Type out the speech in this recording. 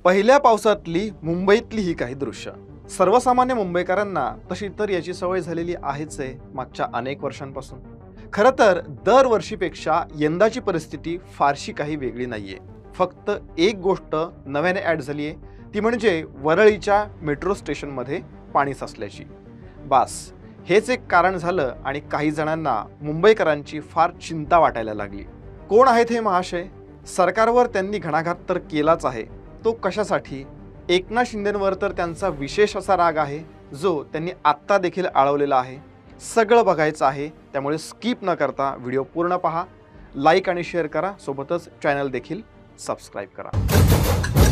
पहिल्या पावसातली मुंबईतली ही काही दृश्य सर्वसामान्य मुंबईकरांना तशी तर याची सवय झालेली आहेच आहे मागच्या अनेक वर्षांपासून। खरं तर दरवर्षीपेक्षा यंदाची परिस्थिती फारशी काही वेगळी नाहीये। फक्त एक गोष्ट नव्याने ॲड झाली आहे, ती म्हणजे वरळीच्या मेट्रो स्टेशनमध्ये पाणी साचल्याची। बास हेच एक कारण झालं आणि काही जणांना मुंबईकरांची फार चिंता वाटायला लागली। कोण आहेत हे महाशय? सरकारवर त्यांनी घणाघात तर केलाच आहे, तो कशासाठी? एकनाथ शिंदेंवर तर त्यांचा विशेष असा राग आहे जो त्यांनी आत्ता देखील आळवलेला आहे। सगळं बघायचं आहे, त्यामुळे स्किप न करता व्हिडिओ पूर्ण पहा, लाईक आणि शेअर करा, सोबतच चॅनल देखील सबस्क्राईब करा।